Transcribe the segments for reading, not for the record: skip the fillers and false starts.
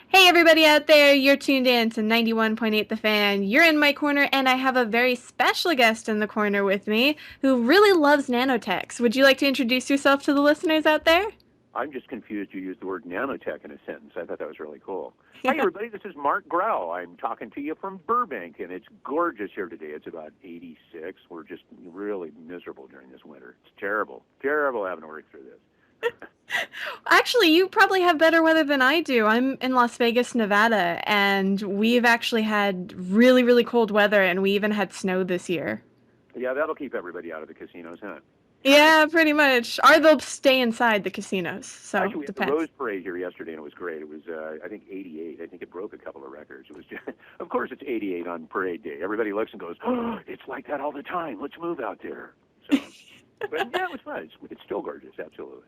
Hey, everybody out there, you're tuned in to 91.8 The Fan. You're in my corner, and I have a very special guest in the corner with me who really loves nanotechs. Would you like to introduce yourself to the listeners out there? I'm just confused you used the word nanotech in a sentence. I thought that was really cool. Hi, everybody. This is Marc Graue. I'm talking to you from Burbank, and it's gorgeous here today. It's about 86. We're just really miserable during this winter. It's terrible. Terrible having to work through this. Actually, you probably have better weather than I do. I'm in Las Vegas, Nevada, and we've actually had really, really cold weather, and we even had snow this year. Yeah, that'll keep everybody out of the casinos, huh? Yeah, pretty much. Or they'll stay inside the casinos, so Actually, we had the depends. Rose Parade here yesterday, and it was great. It was, I think, 88. I think it broke a couple of records. It was just, of course, it's 88 on Parade Day. Everybody looks and goes, "Oh, it's like that all the time. Let's move out there." So, but yeah, it was fun. It's still gorgeous, absolutely.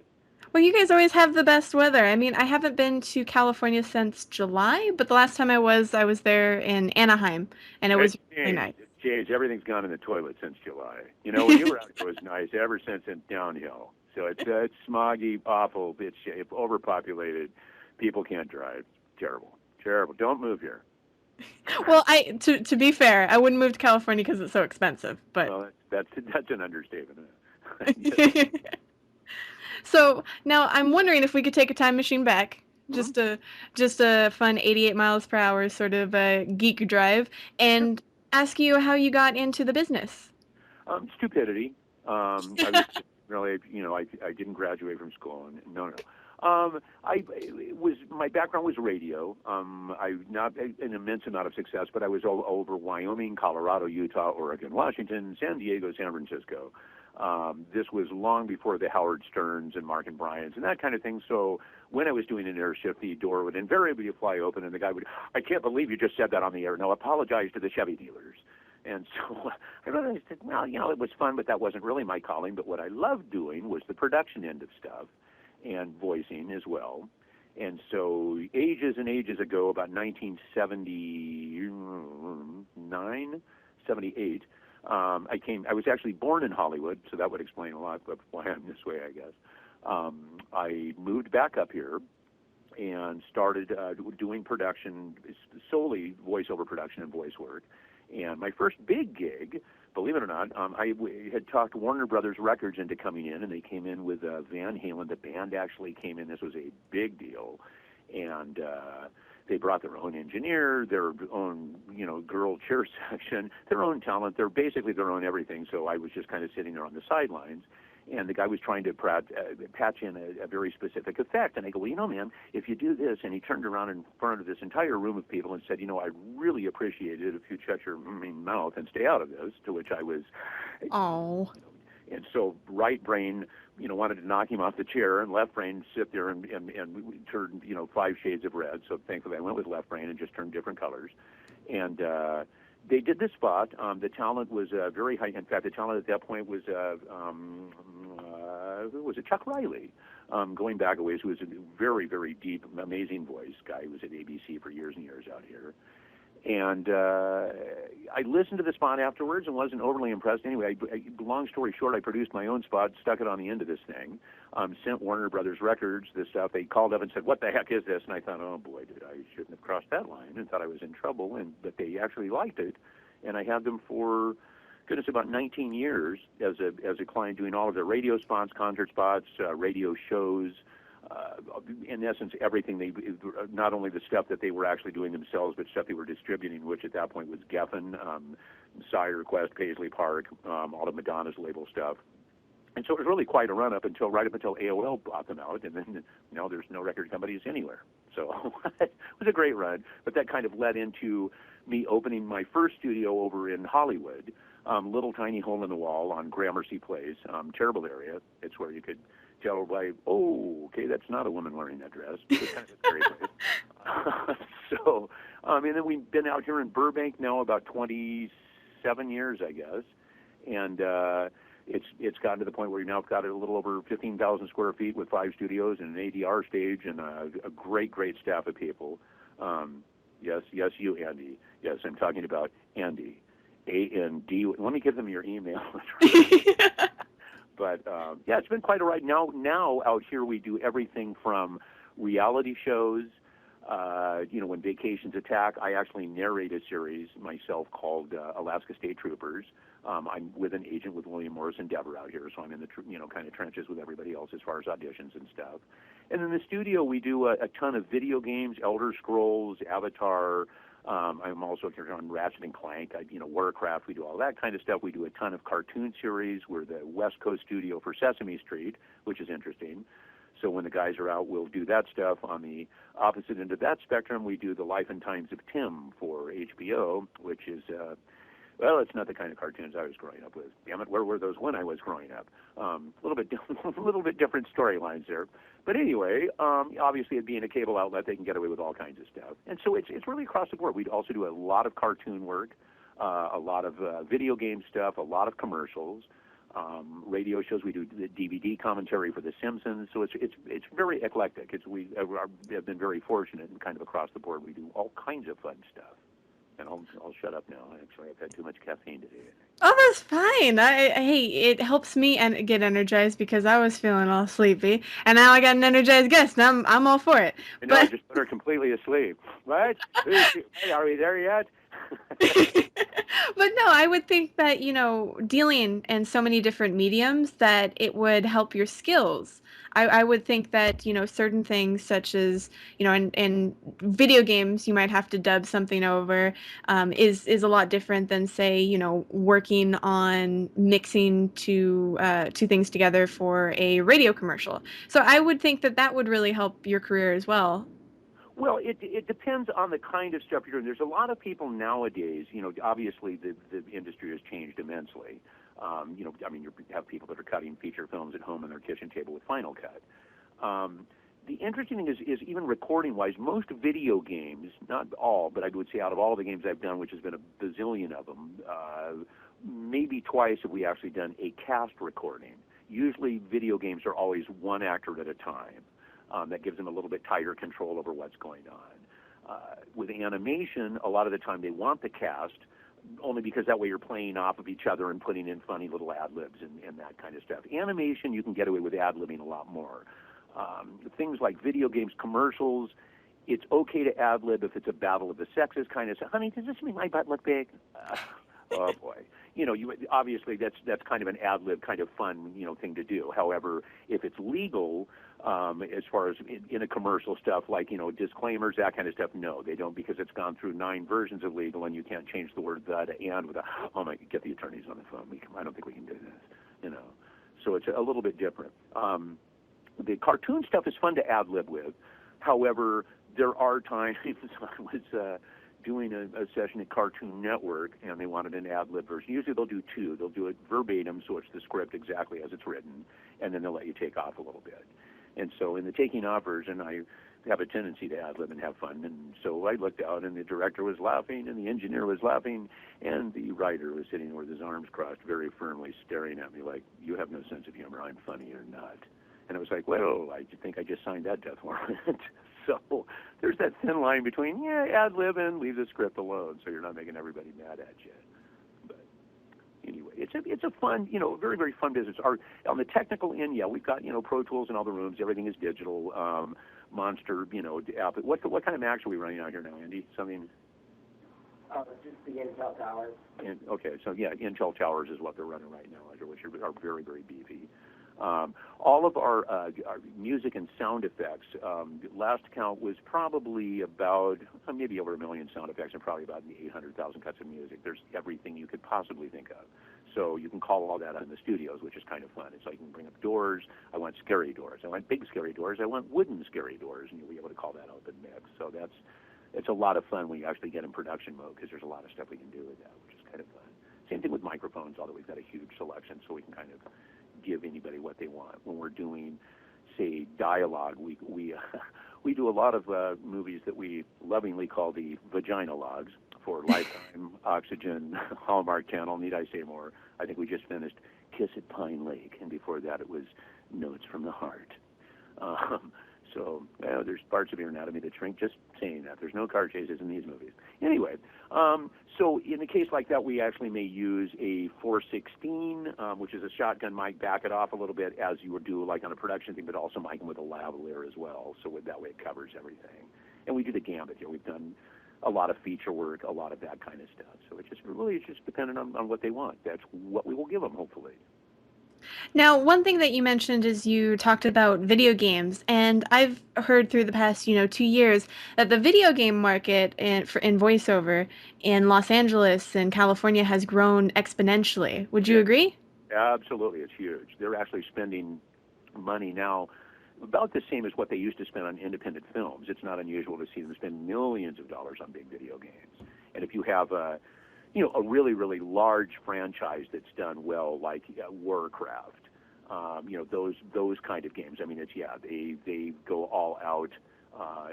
Well, you guys always have the best weather. I mean, I haven't been to California since July, but the last time I was there in Anaheim, and it It's was really changed. nice. It's changed. Everything's gone in the toilet since July. You know, when you were out, it was nice. Ever since, it's downhill. So it's smoggy, awful. It's overpopulated. People can't drive. Terrible. Terrible. Don't move here. Well, to be fair, I wouldn't move to California because it's so expensive, but Well, that's an understatement. Yes. so now I'm wondering if we could take a time machine back. Hmm. Just a fun 88 miles per hour sort of geek drive Sure. and ask you how you got into the business. Stupidity. I was really, I didn't graduate from school. And, no, no. I it was my background was radio. I not an immense amount of success, but I was all over Wyoming, Colorado, Utah, Oregon, Washington, San Diego, San Francisco. This was long before the Howard Sterns and Mark and Bryans and that kind of thing. So when I was doing an airship, the door would invariably fly open, and the guy would, "I can't believe you just said that on the air. No, apologize to the Chevy dealers." And so I realized that, well, it was fun, but that wasn't really my calling. But what I loved doing was the production end of stuff and voicing as well. And so ages and ages ago, about 1979, 78, I was actually born in Hollywood, so that would explain a lot of why I'm this way, I guess. I moved back up here and started doing production, solely voiceover production and voice work. And my first big gig, believe it or not, had talked Warner Brothers Records into coming in, and they came in with Van Halen. The band actually came in. This was a big deal, and they brought their own engineer, their own, girl cheer section, their own talent. They're basically their own everything. So I was just kind of sitting there on the sidelines. And the guy was trying to patch in a very specific effect. And I go, well, man, if you do this, and he turned around in front of this entire room of people and said, I'd really appreciate it if you'd shut your mouth and stay out of this, to which I was, Oh. and so right brain, wanted to knock him off the chair, and left brain sit there and turn, five shades of red. So thankfully I went with left brain and just turned different colors. And, they did this spot. The talent was very high. In fact, the talent at that point was who was it? Chuck Riley, going back a ways, who was a very, very deep, amazing voice guy who was at ABC for years and years out here. And I listened to the spot afterwards and wasn't overly impressed. Anyway, long story short, I produced my own spot, stuck it on the end of this thing, sent Warner Brothers Records this stuff. They called up and said, "What the heck is this?" And I thought, "Oh boy, I shouldn't have crossed that line," and thought I was in trouble. But they actually liked it, and I had them for goodness about 19 years as a client, doing all of their radio spots, concert spots, radio shows. In essence, everything not only the stuff that they were actually doing themselves, but stuff they were distributing, which at that point was Geffen, Sire, Quest, Paisley Park, all of Madonna's label stuff. And so it was really quite a run right up until AOL bought them out, and then there's no record companies anywhere. So it was a great run, but that kind of led into me opening my first studio over in Hollywood, little tiny hole in the wall on Gramercy Place, terrible area. It's where you could tell by, oh, okay, that's not a woman wearing that dress. It's kind of a scary place. So, and then we've been out here in Burbank now about 27 years, I guess, and it's gotten to the point where we've now got a little over 15,000 square feet with 5 studios and an ADR stage and a great, great staff of people. Yes, you, Andy. Yes, I'm talking about Andy. A-N-D. Let me give them your email address. But yeah, it's been quite a ride. Now out here we do everything from reality shows. When vacations attack, I actually narrate a series myself called Alaska State Troopers. I'm with an agent with William Morris Endeavor out here, so I'm in the kind of trenches with everybody else as far as auditions and stuff. And in the studio, we do a ton of video games, Elder Scrolls, Avatar. I'm also on Ratchet and Clank, Warcraft. We do all that kind of stuff. We do a ton of cartoon series. We're the West Coast studio for Sesame Street, which is interesting. So when the guys are out, we'll do that stuff. On the opposite end of that spectrum, we do the Life and Times of Tim for HBO, which is, it's not the kind of cartoons I was growing up with. Damn it, where were those when I was growing up? A little bit different storylines there. But anyway, obviously, it being a cable outlet, they can get away with all kinds of stuff. And so it's really across the board. We also do a lot of cartoon work, a lot of video game stuff, a lot of commercials. Radio shows. We do the DVD commentary for The Simpsons, so it's very eclectic. We have been very fortunate and kind of across the board. We do all kinds of fun stuff. And I'll shut up now. Actually, I've had too much caffeine today. Oh, that's fine. Hey, it helps me and get energized because I was feeling all sleepy, and now I got an energized guest, and I'm all for it. No, I just put her completely asleep. What? Hey, are we there yet? But no, I would think that, dealing in so many different mediums, that it would help your skills. I would think that, certain things such as, in video games, you might have to dub something over, is a lot different than, say, working on mixing two things together for a radio commercial. So I would think that that would really help your career as well. Well, it depends on the kind of stuff you're doing. There's a lot of people nowadays, obviously the industry has changed immensely. You have people that are cutting feature films at home on their kitchen table with Final Cut. The interesting thing is even recording-wise, most video games, not all, but I would say out of all the games I've done, which has been a bazillion of them, maybe twice have we actually done a cast recording. Usually video games are always one actor at a time. That gives them a little bit tighter control over what's going on. With animation, a lot of the time they want the cast, only because that way you're playing off of each other and putting in funny little ad-libs and that kind of stuff. Animation, you can get away with ad-libbing a lot more. Things like video games, commercials, it's okay to ad-lib if it's a battle of the sexes kind of stuff. Honey, does this make my butt look big? Oh, boy. Obviously that's kind of an ad-lib kind of fun, thing to do. However, if it's legal, as far as in a commercial stuff like, disclaimers, that kind of stuff, no, they don't, because it's gone through 9 versions of legal and you can't change the word the to and with a, oh my, get the attorneys on the phone. I don't think we can do this, So it's a little bit different. The cartoon stuff is fun to ad-lib with. However, there are times I was doing a session at Cartoon Network, and they wanted an ad-lib version. Usually they'll do 2. They'll do it verbatim, so it's the script exactly as it's written, and then they'll let you take off a little bit. And so in the taking off version, I have a tendency to ad-lib and have fun. And so I looked out, and the director was laughing, and the engineer was laughing, and the writer was sitting with his arms crossed very firmly, staring at me like, you have no sense of humor, I'm funny or not. And it was like, well, I think I just signed that death warrant. So there's that thin line between, ad-lib and leave the script alone so you're not making everybody mad at you. But anyway, it's a fun, very, very fun business. On the technical end, we've got, Pro Tools in all the rooms. Everything is digital. Monster, app. What kind of Macs are we running out here now, Andy? Something? Just the Intel Towers. Okay, so Intel Towers is what they're running right now, which are very, very beefy. All of our music and sound effects, last count was probably about maybe over 1 million sound effects and probably about 800,000 cuts of music. There's everything you could possibly think of. So you can call all that out in the studios, which is kind of fun. It's like you can bring up doors. I want scary doors. I want big scary doors. I want wooden scary doors, and you'll be able to call that out in mix. So it's a lot of fun when you actually get in production mode because there's a lot of stuff we can do with that, which is kind of fun. Same thing with microphones, although we've got a huge selection, so we can kind of give anybody what they want. When we're doing, say, dialogue, we do a lot of movies that we lovingly call the vagina logs for Lifetime, Oxygen, Hallmark Channel. Need I say more? I think we just finished Kiss at Pine Lake, and before that it was Notes from the Heart. So there's parts of your anatomy that shrink just saying that. There's no car chases in these movies. Anyway, so in a case like that, we actually may use a 416, which is a shotgun mic, back it off a little bit as you would do like on a production thing, but also mic with a lavalier as well. So that way it covers everything. and we do the gambit here. We've done a lot of feature work, a lot of that kind of stuff. So it's just dependent on what they want. That's what we will give them, hopefully. Now, one thing that you mentioned is you talked about video games, and I've heard through the past, 2 years that the video game market in voiceover in Los Angeles and California has grown exponentially. Would you Yeah, agree? absolutely, it's huge. They're actually spending money now about the same as what they used to spend on independent films. It's not unusual to see them spend millions of dollars on big video games. And if you have a really, really large franchise that's done well, like Warcraft, those kind of games. I mean, they go all out.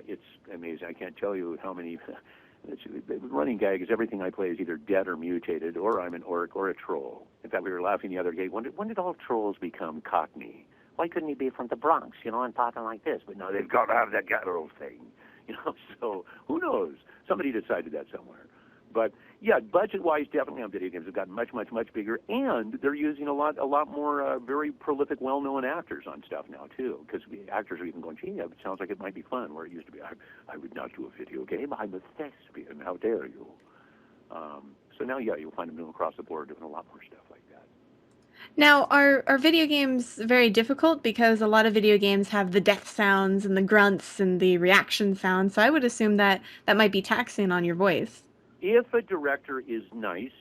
It's amazing. I can't tell you how many. The running gag is everything I play is either dead or mutated, or I'm an orc or a troll. In fact, we were laughing the other day. When did all trolls become Cockney? Why couldn't he be from the Bronx, and talking like this? But no, they've got to have that guttural thing, So who knows? Somebody decided that somewhere. But yeah, budget-wise, definitely on video games have gotten much, much, much bigger, and they're using a lot more very prolific, well-known actors on stuff now too. Because actors are even going, gee, it sounds like it might be fun. Where it used to be, I would not do a video game. I'm a thespian. How dare you? So now, yeah, you'll find them doing across the board, doing a lot more stuff like that. Now, are video games very difficult because a lot of video games have the death sounds and the grunts and the reaction sounds, so I would assume that that might be taxing on your voice. If a director is nice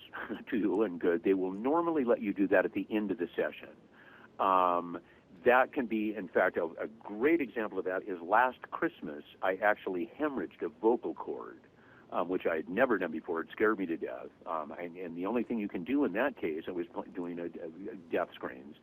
to you and good, they will normally let you do that at the end of the session. That can be, in fact, a great example of that is last Christmas, I actually hemorrhaged a vocal cord, which I had never done before. It scared me to death. And the only thing you can do in that case, I was doing a death screens,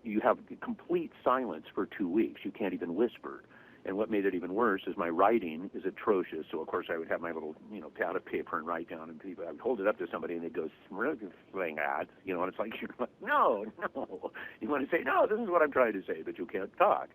you have complete silence for 2 weeks. You can't even whisper. And what made it even worse is my writing is atrocious. So, of course, I would have my little, pad of paper and write down, and I would hold it up to somebody, and they'd go, "Sling that," and it's like, you're like, no. You want to say, no, this is what I'm trying to say, but you can't talk.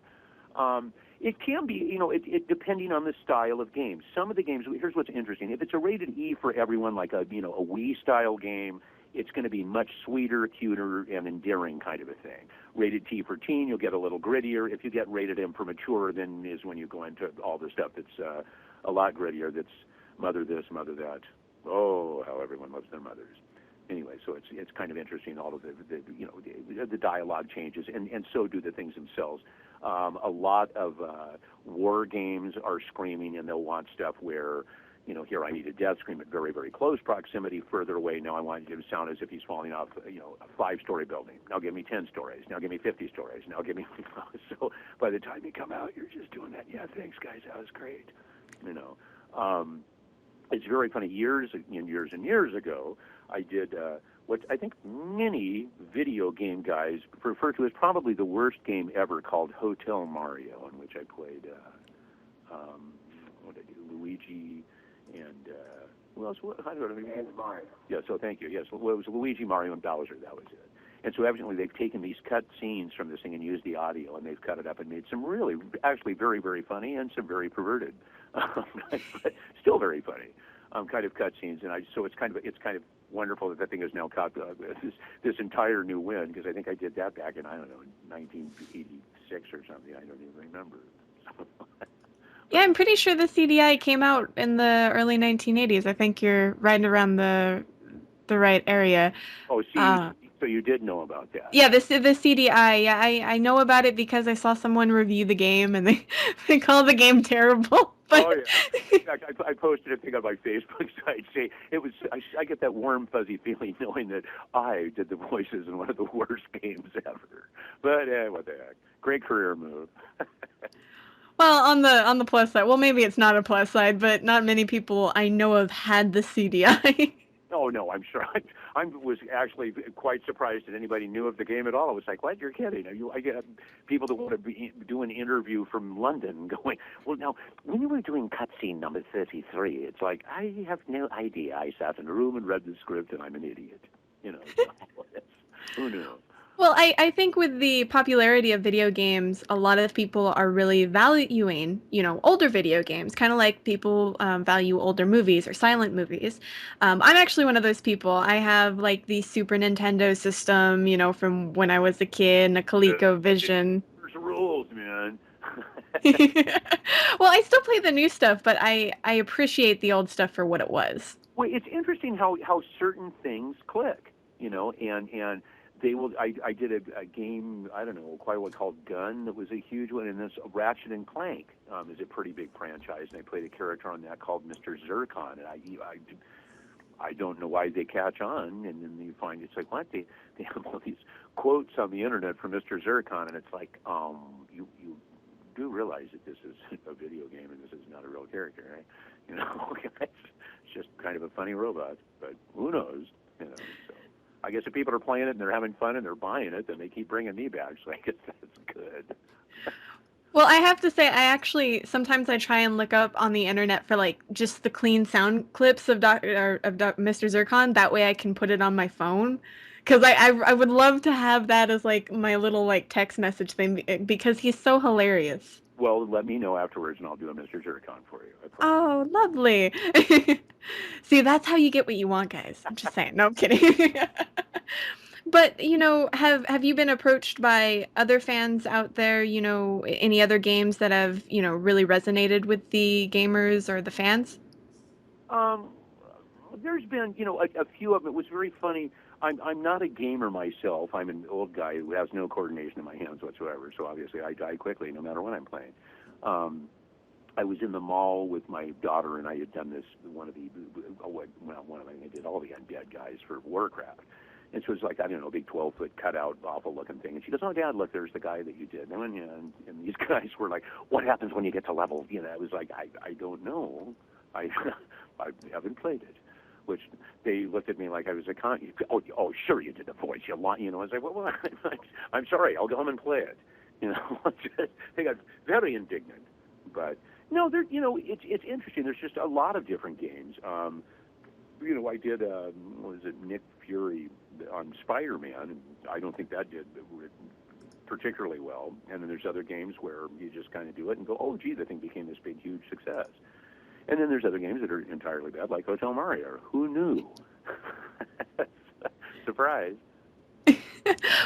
It can be, it depending on the style of game. Some of the games, here's what's interesting. If it's a rated E for everyone, like a Wii-style game, it's going to be much sweeter, cuter, and endearing kind of a thing. Rated T for teen, you'll get a little grittier. If you get rated M for mature, then is when you go into all the stuff that's a lot grittier, that's mother this, mother that. Oh, how everyone loves their mothers. Anyway, so it's kind of interesting. All of the dialogue changes, and so do the things themselves. A lot of war games are screaming, and they'll want stuff where, here I need a death scream at very, very close proximity. Further away, now I want you to sound as if he's falling off, a 5-story building. Now give me 10 stories. Now give me 50 stories. Now give me, so by the time you come out, you're just doing that. Yeah, thanks, guys. That was great. It's very funny. Years and years ago, I did what I think many video game guys refer to as probably the worst game ever, called Hotel Mario, in which I played, what did I do, Luigi, and who else? How do I remember? And Mario. Yeah, so thank you. Yes, well, it was Luigi, Mario, and Bowser. That was it. And so evidently they've taken these cut scenes from this thing and used the audio, and they've cut it up and made some really, actually very, very funny and some very perverted, but still very funny, kind of cut scenes. And so it's kind of wonderful that thing has now caught this entire new wind, because I think I did that back in, I don't know, 1986 or something. I don't even remember. Yeah, I'm pretty sure the CDI came out in the early 1980s. I think you're right around the right area. Oh, see, so you did know about that. Yeah, the CDI. Yeah, I know about it because I saw someone review the game and they they call the game terrible. But Oh yeah. In fact, I posted a thing on my Facebook site saying it was. I get that warm, fuzzy feeling knowing that I did the voices in one of the worst games ever. But what the heck? Great career move. well, on the plus side, well, maybe it's not a plus side, but not many people I know of had the CDI. Oh no, I'm sure. I was actually quite surprised that anybody knew of the game at all. I was like, "What? You're kidding?" I get people that want to do an interview from London going, "Well, now, when you were doing cutscene number 33, it's like I have no idea. I sat in a room and read the script, and I'm an idiot." Who knew? Well, I think with the popularity of video games, a lot of people are really valuing, older video games, kind of like people value older movies or silent movies. I'm actually one of those people. I have like the Super Nintendo system, from when I was a kid, and a ColecoVision. There's rules, man. Well, I still play the new stuff, but I appreciate the old stuff for what it was. Well, it's interesting how certain things click, and they will. I did a game, I don't know quite what, called Gun, that was a huge one, and this Ratchet and Clank is a pretty big franchise, and I played a character on that called Mr. Zircon, and I don't know why they catch on, and then you find it's like, what, they have all these quotes on the internet from Mr. Zircon, and it's like, you do realize that this is a video game and this is not a real character, right? It's just kind of a funny robot, but who knows, So I guess if people are playing it and they're having fun and they're buying it, then they keep bringing me back, so I guess that's good. Well, I have to say, sometimes I try and look up on the internet for like just the clean sound clips of Mr. Zircon. That way I can put it on my phone. Because I would love to have that as like my little like text message thing because he's so hilarious. Well, let me know afterwards and I'll do a Mr. Zircon for you. I promise. Oh, lovely. See, that's how you get what you want, guys. I'm just saying. No, I'm kidding. But, have you been approached by other fans out there, any other games that have, really resonated with the gamers or the fans? Um, there's been, a few of them. It was very funny. I'm not a gamer myself. I'm an old guy who has no coordination in my hands whatsoever. So obviously I die quickly no matter what I'm playing. I was in the mall with my daughter, and I had done this, I did all the undead guys for Warcraft. And so it was like, I don't know, a big 12-foot cutout, awful-looking thing. And she goes, oh, Dad, look, there's the guy that you did. And I went, yeah, and these guys were like, what happens when you get to level? It was like, I don't know. I haven't played it. Which they looked at me like I was a con. Oh, sure, you did the voice. I was like, well, I'm sorry. I'll go home and play it. They got very indignant. But no, it's interesting. There's just a lot of different games. I did what was it, Nick Fury on Spider-Man, and I don't think that did particularly well. And then there's other games where you just kind of do it and go, oh, gee, the thing became this big, huge success. And then there's other games that are entirely bad, like Hotel Mario. Who knew? Surprise.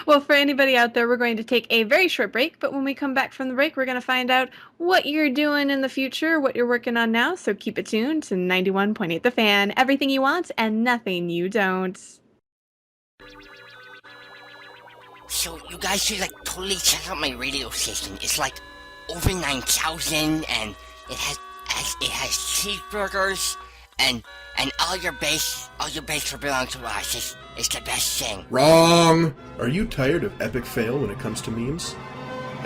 Well, for anybody out there, we're going to take a very short break, but when we come back from the break, we're going to find out what you're doing in the future, what you're working on now, so keep it tuned to 91.8 The Fan, everything you want and nothing you don't. So you guys should totally check out my radio station. It's over 9,000 and it has cheeseburgers and all your base will belong to us. It's the best thing. Wrong! Are you tired of epic fail when it comes to memes?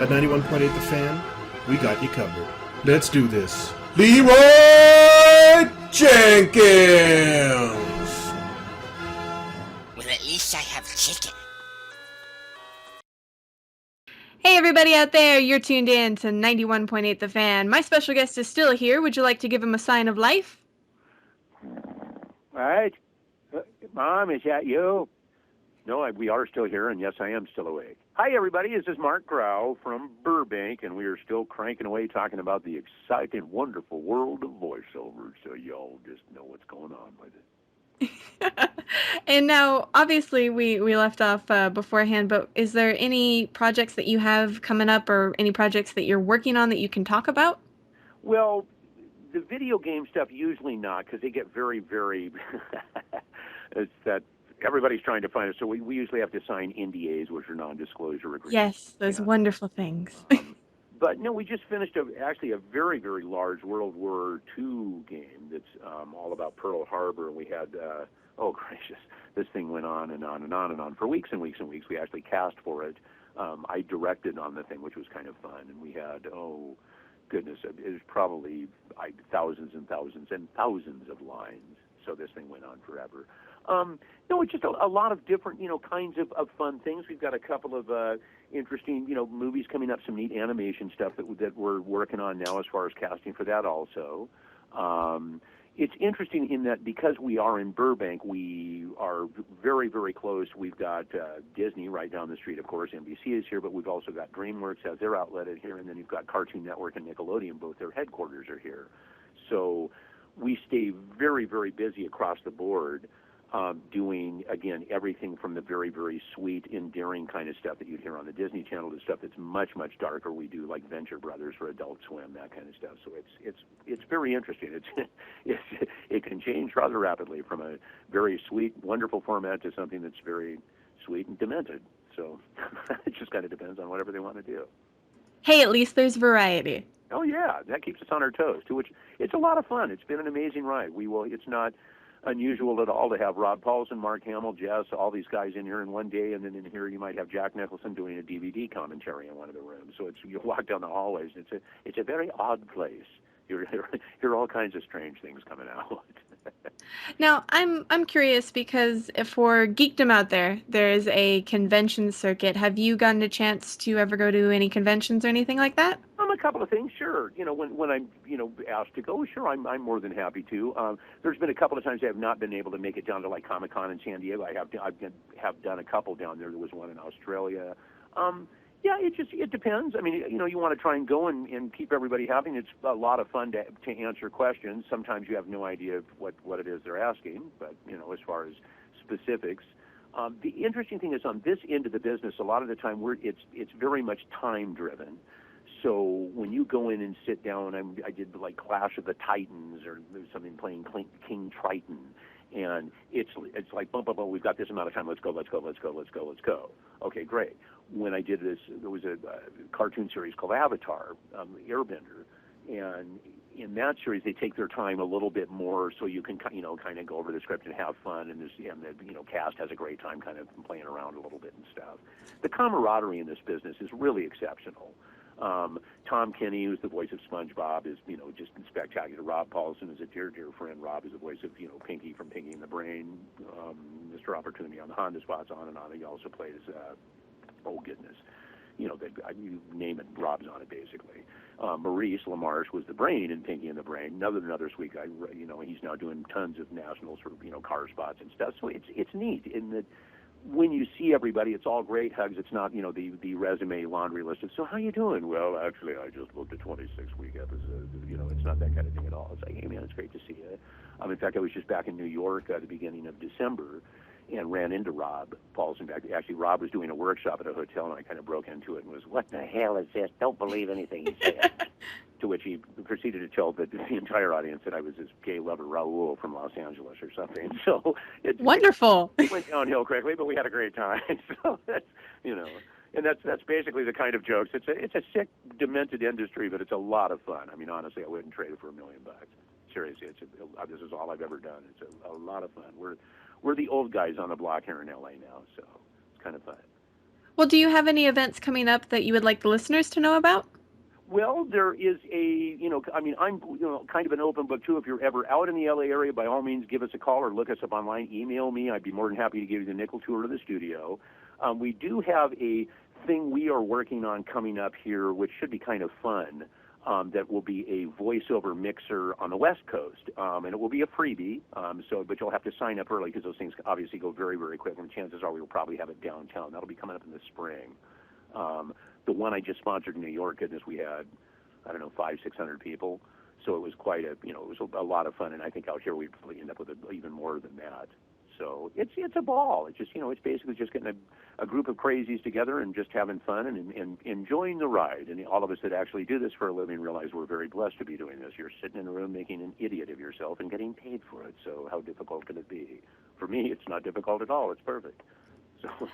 At 91.8 The Fan, we got you covered. Let's do this. Leroy Jenkins! Well, at least I have chicken. Hey everybody out there, you're tuned in to 91.8 The Fan. My special guest is still here. Would you like to give him a sign of life? All right. Mom, is that you? No, we are still here, and yes, I am still awake. Hi, everybody. This is Marc Graue from Burbank, and we are still cranking away talking about the exciting, wonderful world of voiceovers, so y'all just know what's going on with it. And now, obviously, we left off beforehand, but is there any projects that you have coming up or any projects that you're working on that you can talk about? Well, the video game stuff, usually not, because they get very, very... it's that everybody's trying to find it. So we usually have to sign NDAs, which are non-disclosure agreements. Yes, those wonderful things. But no, we just finished actually a very, very large World War II game that's all about Pearl Harbor. And we had, oh gracious, this thing went on and on and on and on for weeks and weeks and weeks. We actually cast for it. I directed on the thing, which was kind of fun. And we had, oh goodness, it was probably thousands and thousands and thousands of lines. So this thing went on forever. No, it's just a lot of different, kinds of fun things. We've got a couple of interesting, movies coming up, some neat animation stuff that we're working on now as far as casting for that also. It's interesting in that because we are in Burbank, we are very, very close. We've got Disney right down the street, of course. NBC is here, but we've also got DreamWorks has their outlet here, and then you've got Cartoon Network and Nickelodeon. Both their headquarters are here. So we stay very, very busy across the board. doing, again, everything from the very, very sweet, endearing kind of stuff that you'd hear on the Disney Channel to stuff that's much, much darker. We do like Venture Brothers for Adult Swim, that kind of stuff. So it's very interesting. It can change rather rapidly from a very sweet, wonderful format to something that's very sweet and demented. So it just kind of depends on whatever they want to do. Hey, at least there's variety. Oh yeah, that keeps us on our toes too. Which it's a lot of fun. It's been an amazing ride. It's not unusual at all to have Rob Paulson, Mark Hamill, Jess, all these guys in here in one day, and then in here you might have Jack Nicholson doing a DVD commentary in one of the rooms. So you walk down the hallways, and it's a very odd place. You hear all kinds of strange things coming out. Now, I'm curious because for geekdom out there, there's a convention circuit. Have you gotten a chance to ever go to any conventions or anything like that? A couple of things, sure. When I'm asked to go, sure, I'm more than happy to. There's been a couple of times I have not been able to make it down to like Comic-Con in San Diego. I've done a couple down there. There was one in Australia. Yeah, it depends. I mean, you want to try and go and keep everybody happy. It's a lot of fun to answer questions. Sometimes you have no idea of what it is they're asking, but as far as specifics. The interesting thing is on this end of the business, a lot of the time it's very much time driven. So when you go in and sit down, I did like Clash of the Titans or something playing King Triton, and it's like boom, boom, boom. We've got this amount of time. Let's go. Okay, great. When I did this, there was a cartoon series called Avatar, Airbender, and in that series they take their time a little bit more, so you can kind of go over the script and have fun, and the cast has a great time kind of playing around a little bit and stuff. The camaraderie in this business is really exceptional. Tom Kenny, who's the voice of SpongeBob, is just spectacular. Rob Paulson is a dear friend. Rob is the voice of Pinky from Pinky and the Brain. Mr. Opportunity on the Honda Spots, on and on. He also plays oh goodness, you name it, Rob's on it basically. Maurice LaMarche was the Brain in Pinky and the Brain. Another sweet guy. He's now doing tons of national sort of car spots and stuff. So it's neat in that. When you see everybody, it's all great hugs. It's not, the resume laundry list of, so how you doing? Well, actually, I just booked a 26-week episode. It's not that kind of thing at all. It's like, hey, man, it's great to see you. In fact, I was just back in New York at the beginning of December and ran into Rob Paulson. Actually, Rob was doing a workshop at a hotel, and I kind of broke into it and was, what the hell is this? Don't believe anything he said. To which he proceeded to tell the entire audience that I was his gay lover, Raul, from Los Angeles or something. So Wonderful. It went downhill quickly, but we had a great time. So that's, and that's basically the kind of jokes. It's a sick, demented industry, but it's a lot of fun. I mean, honestly, I wouldn't trade it for $1 million. Seriously, this is all I've ever done. It's a lot of fun. We're the old guys on the block here in LA now, so it's kind of fun. Well, do you have any events coming up that you would like the listeners to know about? Well, there is I'm kind of an open book too. If you're ever out in the LA area, by all means, give us a call or look us up online. Email me. I'd be more than happy to give you the nickel tour of the studio. We do have a thing we are working on coming up here, which should be kind of fun. That will be a voiceover mixer on the West Coast, and it will be a freebie. But you'll have to sign up early because those things obviously go very, very quick. And chances are we will probably have it downtown. That'll be coming up in the spring. The one I just sponsored in New York, goodness, we had, 500-600 people. So it was quite it was a lot of fun. And I think out here we'd probably end up with even more than that. So it's a ball. It's just, it's basically just getting a group of crazies together and just having fun and enjoying the ride. And all of us that actually do this for a living realize we're very blessed to be doing this. You're sitting in a room making an idiot of yourself and getting paid for it. So how difficult could it be? For me, it's not difficult at all. It's perfect. So...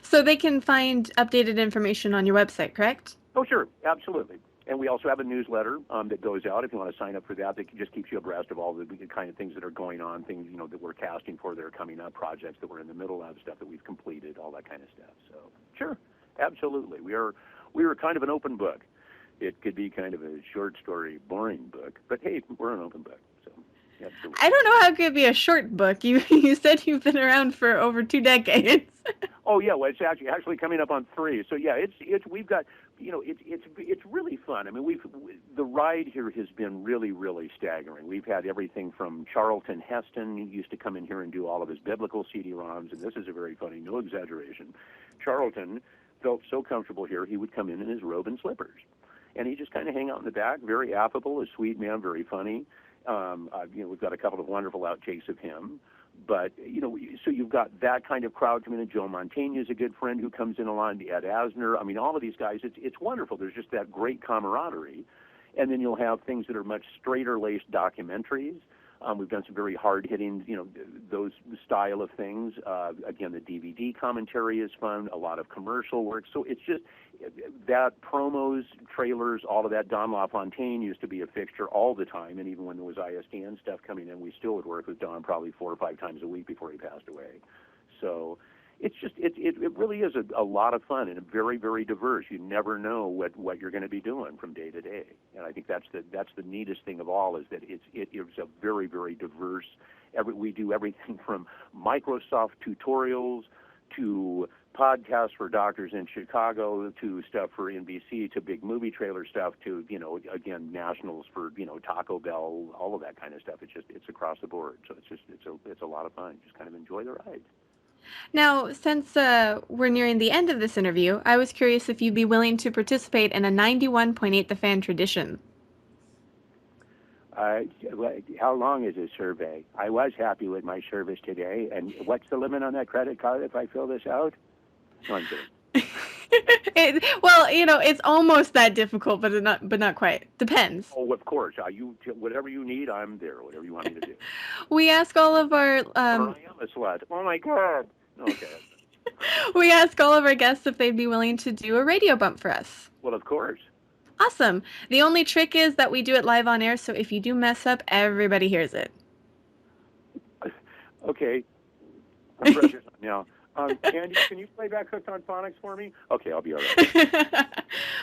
So they can find updated information on your website, correct? Oh, sure. Absolutely. And we also have a newsletter that goes out if you want to sign up for that. That just keeps you abreast of all the kind of things that are going on, things, that we're casting for that are coming up, projects that we're in the middle of, stuff that we've completed, all that kind of stuff. So, sure. Absolutely. We are kind of an open book. It could be kind of a short story, boring book, but hey, we're an open book. So, absolutely. I don't know how it could be a short book. You said you've been around for over 2 decades. Oh yeah, well it's actually coming up on 3. So yeah, we've got it's really fun. I mean the ride here has been really, really staggering. We've had everything from Charlton Heston, who used to come in here and do all of his biblical CD-ROMs, and this is a very funny, no exaggeration. Charlton felt so comfortable here he would come in his robe and slippers, and he'd just kind of hang out in the back, very affable, a sweet man, very funny. We've got a couple of wonderful outtakes of him. But, so you've got that kind of crowd coming in. Joe Mantegna is a good friend who comes in a lot. Ed Asner. I mean, all of these guys, it's wonderful. There's just that great camaraderie. And then you'll have things that are much straighter-laced documentaries. We've done some very hard-hitting, those style of things. Again, the DVD commentary is fun, a lot of commercial work. So it's just that promos, trailers, all of that. Don LaFontaine used to be a fixture all the time, and even when there was ISDN stuff coming in, we still would work with Don probably 4 or 5 times a week before he passed away. So it's just it really is a lot of fun and very, very diverse. You never know what you're going to be doing from day to day, and I think that's the neatest thing of all is that it is a very, very diverse. We do everything from Microsoft tutorials to podcasts for doctors in Chicago to stuff for NBC to big movie trailer stuff to again nationals for Taco Bell, all of that kind of stuff. It's across the board, so it's a lot of fun. Just kind of enjoy the ride. Now, since we're nearing the end of this interview, I was curious if you'd be willing to participate in a 91.8 The Fan tradition. How long is this survey? I was happy with my service today. And what's the limit on that credit card if I fill this out? No, I'm kidding. It's almost that difficult, but not quite. Depends. Oh, of course. Whatever you need, I'm there. Whatever you want me to do. We ask all of our. I am a slut. Oh my God. Okay. We ask all of our guests if they'd be willing to do a radio bump for us. Well, of course. Awesome. The only trick is that we do it live on air, so if you do mess up, everybody hears it. Okay. I'm precious now. Andy, can you play back Hooked on Phonics for me? Okay, I'll be all right.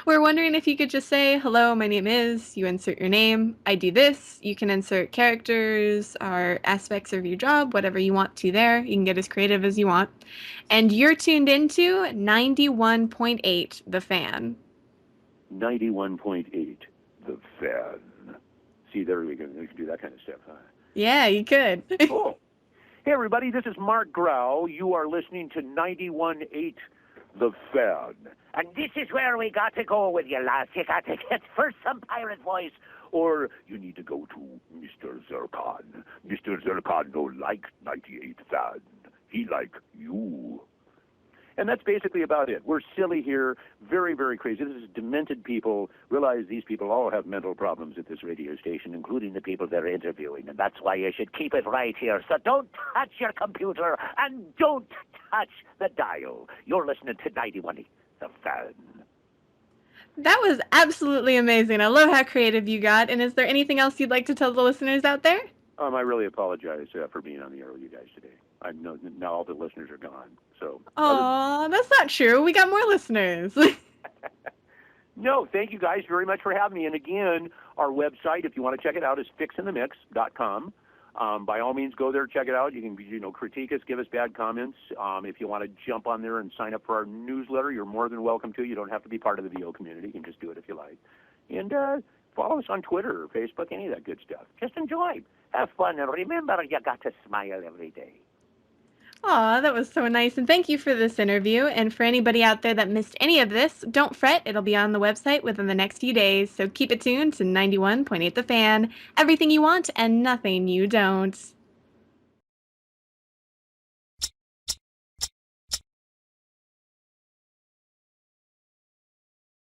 We're wondering if you could just say, hello, my name is, you insert your name, I do this. You can insert characters or aspects of your job, whatever you want to there. You can get as creative as you want. And you're tuned into 91.8 The Fan. 91.8 The Fan. See, there we can do that kind of stuff, huh? Yeah, you could. Cool. Hey, everybody, this is Marc Graue. You are listening to 91.8 The Fan. And this is where we got to go with you, lads. You got to get first some pirate voice. Or you need to go to Mr. Zircon. Mr. Zircon don't like 98 Fan. He like you. And that's basically about it. We're silly here, very, very crazy. This is demented people. Realize these people all have mental problems at this radio station, including the people they're interviewing. And that's why you should keep it right here. So don't touch your computer and don't touch the dial. You're listening to 91 The Fan. That was absolutely amazing. I love how creative you got. And is there anything else you'd like to tell the listeners out there? I really apologize for being on the air with you guys today. I know now all the listeners are gone. So. Oh, that's not true. We got more listeners. No, thank you guys very much for having me. And again, our website, if you want to check it out, is fixinthemix.com. By all means, go there, check it out. You can, critique us, give us bad comments. If you want to jump on there and sign up for our newsletter, you're more than welcome to. You don't have to be part of the VO community. You can just do it if you like. And follow us on Twitter or Facebook, any of that good stuff. Just enjoy. Have fun. And remember, you got to smile every day. Aw, that was so nice. And thank you for this interview. And for anybody out there that missed any of this, don't fret. It'll be on the website within the next few days. So keep it tuned to 91.8 The Fan. Everything you want and nothing you don't.